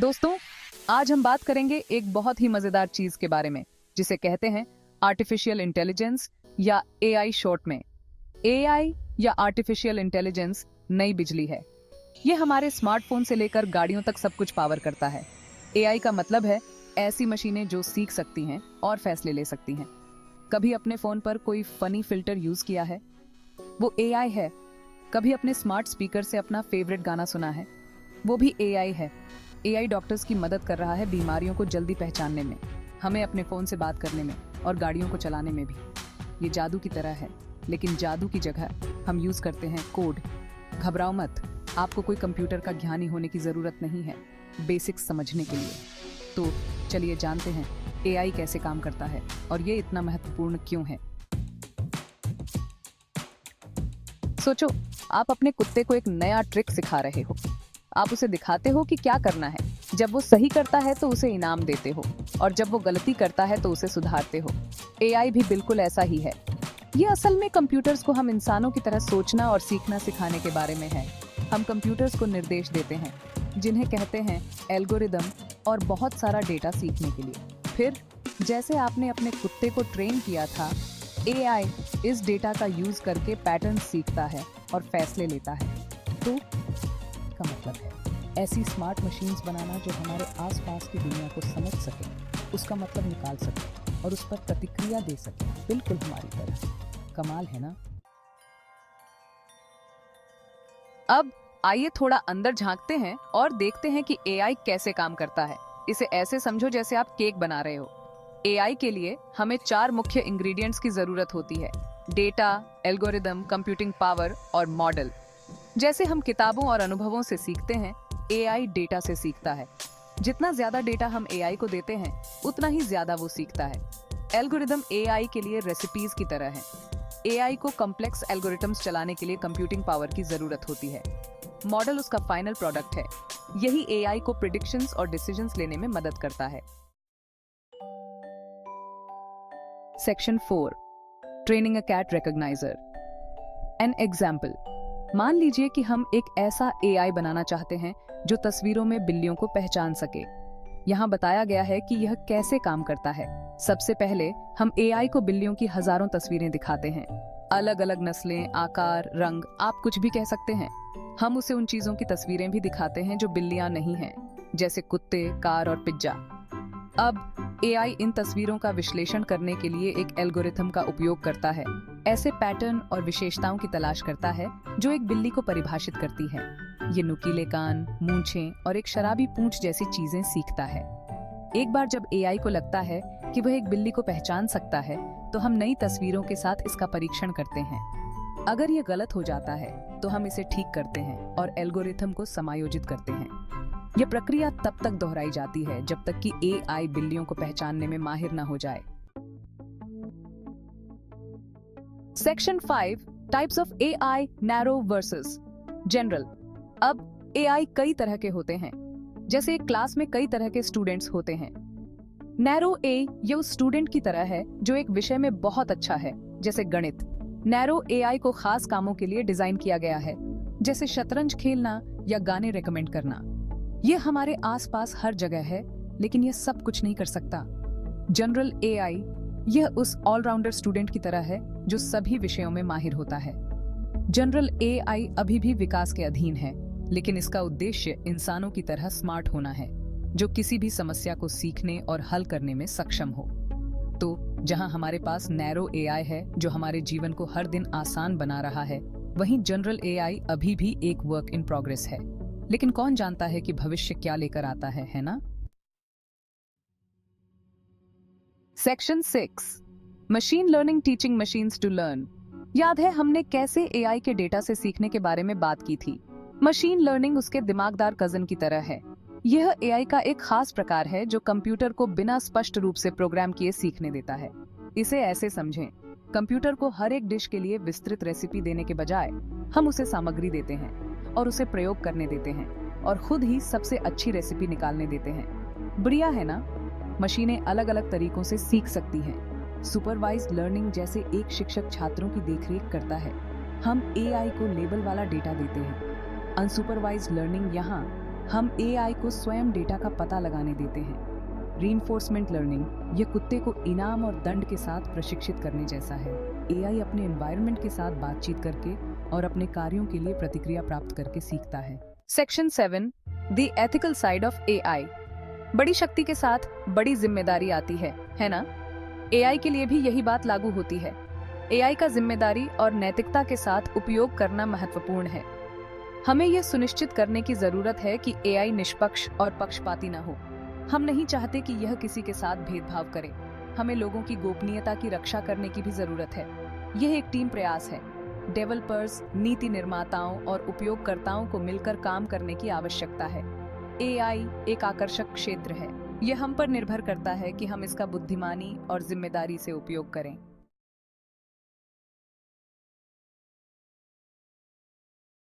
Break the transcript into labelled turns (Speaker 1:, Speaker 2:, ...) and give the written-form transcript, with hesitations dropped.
Speaker 1: दोस्तों, आज हम बात करेंगे एक बहुत ही मजेदार चीज के बारे में जिसे कहते हैं आर्टिफिशियल इंटेलिजेंस या एआई शॉर्ट में। एआई या आर्टिफिशियल इंटेलिजेंस नई बिजली है। ये हमारे स्मार्टफोन से लेकर गाड़ियों तक सब कुछ पावर करता है। एआई का मतलब है ऐसी मशीनें जो सीख सकती हैं और फैसले ले सकती हैं। कभी अपने फोन पर कोई फनी फिल्टर यूज किया है? वो एआई है। कभी अपने स्मार्ट स्पीकर से अपना फेवरेट गाना सुना है? वो भी एआई है। एआई डॉक्टर्स की मदद कर रहा है बीमारियों को जल्दी पहचानने में, हमें अपने फोन से बात करने में और गाड़ियों को चलाने में भी। ये जादू की तरह है, लेकिन जादू की जगह हम यूज करते हैं कोड। घबराओ मत, आपको कोई कंप्यूटर का ज्ञानी होने की जरूरत नहीं है बेसिक्स समझने के लिए। तो चलिए जानते हैं एआई कैसे काम करता है और ये इतना महत्वपूर्ण क्यों है। सोचो, आप अपने कुत्ते को एक नया ट्रिक सिखा रहे हो। आप उसे दिखाते हो कि क्या करना है। जब वो सही करता है तो उसे इनाम देते हो, और जब वो गलती करता है तो उसे सुधारते हो। एआई भी बिल्कुल ऐसा ही है। ये असल में कंप्यूटर्स को हम इंसानों की तरह सोचना और सीखना सिखाने के बारे में है। हम कंप्यूटर्स को निर्देश देते हैं, जिन्हें कहते हैं एल्गोरिदम, और बहुत सारा डेटा सीखने के लिए। फिर जैसे आपने अपने कुत्ते को ट्रेन किया था, एआई इस डेटा का यूज करके पैटर्न सीखता है और फैसले लेता है। तो का मतलब है ऐसी स्मार्ट मशीन्स बनाना जो हमारे आसपास की दुनिया को समझ सके, उसका मतलब निकाल सके और उस पर प्रतिक्रिया दे सके, बिल्कुल हमारी तरह। कमाल है ना? अब आइए थोड़ा अंदर झांकते हैं और देखते हैं कि एआई कैसे काम करता है। इसे ऐसे समझो जैसे आप केक बना रहे हो। एआई के लिए हमें 4 मुख्य इंग्रेडिएंट्स की जरूरत होती है: डेटा, एल्गोरिदम, कंप्यूटिंग पावर और मॉडल। जैसे हम किताबों और अनुभवों से सीखते हैं, एआई डेटा से सीखता है। जितना ज्यादा डेटा हम एआई को देते हैं, उतना ही ज्यादा वो सीखता है। एल्गोरिदम एआई के लिए रेसिपीज की तरह है। एआई को कॉम्प्लेक्स एल्गोरिथम्स चलाने के लिए कंप्यूटिंग पावर की जरूरत होती है। मॉडल उसका फाइनल प्रोडक्ट है। यही एआई को प्रिडिक्शंस और डिसीजंस लेने में मदद करता है। Section 4, training a cat recogniser. An example, मान लीजिए कि हम एक ऐसा एआई बनाना चाहते हैं जो तस्वीरों में बिल्लियों को पहचान सके। यहाँ बताया गया है कि यह कैसे काम करता है। सबसे पहले हम एआई को बिल्लियों की हजारों तस्वीरें दिखाते हैं। अलग अलग नस्लें, आकार, रंग, आप कुछ भी कह सकते हैं। हम उसे उन चीजों की तस्वीरें भी दिखाते हैं जो बिल्लियां नहीं हैं, जैसे कुत्ते, कार और पिज्जा। अब एआई इन तस्वीरों का विश्लेषण करने के लिए एक एल्गोरिथम का उपयोग करता है। ऐसे पैटर्न और विशेषताओं की तलाश करता है जो एक बिल्ली को परिभाषित करती है। ये नुकीले कान, मूंछें और एक शराबी पूंछ जैसी चीजें सीखता है। एक बार जब एआई को लगता है कि वह एक बिल्ली को पहचान सकता है, तो हम नई तस्वीरों के साथ इसका परीक्षण करते हैं। अगर ये गलत हो जाता है तो हम इसे ठीक करते हैं और एल्गोरिथम को समायोजित करते हैं। यह प्रक्रिया तब तक दोहराई जाती है जब तक कि एआई बिल्लियों को पहचानने में माहिर न हो जाए। Section 5, types of AI, narrow versus general. अब एआई कई तरह के होते हैं। जैसे एक क्लास में कई तरह के स्टूडेंट्स होते हैं। नैरो ए ये उस स्टूडेंट की तरह है जो एक विषय में बहुत अच्छा है, जैसे गणित। नैरो एआई को खास कामों के लिए डिजाइन किया गया है, जैसे शतरंज खेलना या गाने रेकमेंड करना। यह हमारे आसपास हर जगह है, लेकिन यह सब कुछ नहीं कर सकता। जनरल एआई यह उस ऑलराउंडर स्टूडेंट की तरह है जो सभी विषयों में माहिर होता है। जनरल एआई अभी भी विकास के अधीन है, लेकिन इसका उद्देश्य इंसानों की तरह स्मार्ट होना है, जो किसी भी समस्या को सीखने और हल करने में सक्षम हो। तो जहां हमारे पास नैरो एआई है जो हमारे जीवन को हर दिन आसान बना रहा है, वहीं जनरल एआई अभी भी एक वर्क इन प्रोग्रेस है। लेकिन कौन जानता है कि भविष्य क्या लेकर आता है ना? Section 6, machine learning teaching machines to learn. याद है हमने कैसे एआई के डेटा से सीखने के बारे में बात की थी। मशीन लर्निंग उसके दिमागदार कजन की तरह है। यह एआई का एक खास प्रकार है जो कंप्यूटर को बिना स्पष्ट रूप से प्रोग्राम किए सीखने देता है। इसे ऐसे समझें, कंप्यूटर को हर एक डिश के लिए विस्तृत रेसिपी देने के बजाय हम उसे सामग्री देते हैं और उसे प्रयोग करने देते हैं और खुद ही सबसे अच्छी रेसिपी निकालने देते हैं। बढ़िया है ना? मशीनें अलग अलग तरीकों से सीख सकती हैं। सुपरवाइज्ड लर्निंग जैसे एक शिक्षक छात्रों की देखरेख करता है, हम एआई को लेबल वाला डेटा देते हैं। अनसुपरवाइज्ड लर्निंग यहाँ हम एआई को स्वयं डेटा का पता लगाने देते हैं। रीइंफोर्समेंट लर्निंग ये कुत्ते को इनाम और दंड के साथ प्रशिक्षित करने जैसा है। एआई अपने एनवायरनमेंट के साथ बातचीत करके और अपने कार्यों के लिए प्रतिक्रिया प्राप्त करके सीखता है। Section 7, the ethical side of AI. बड़ी शक्ति के साथ बड़ी जिम्मेदारी आती है ना? एआई के लिए भी यही बात लागू होती है। एआई का जिम्मेदारी और नैतिकता के साथ उपयोग करना महत्वपूर्ण है। हमें यह सुनिश्चित करने की जरूरत है कि एआई निष्पक्ष और पक्षपाती न हो। हम नहीं चाहते कि यह किसी के साथ भेदभाव करे। हमें लोगों की गोपनीयता की रक्षा करने की भी जरूरत है। यह एक टीम प्रयास है। डेवलपर्स, नीति निर्माताओं और उपयोगकर्ताओं को मिलकर काम करने की आवश्यकता है। एआई एक आकर्षक क्षेत्र है। यह हम पर निर्भर करता है कि हम इसका बुद्धिमानी और जिम्मेदारी से उपयोग करें।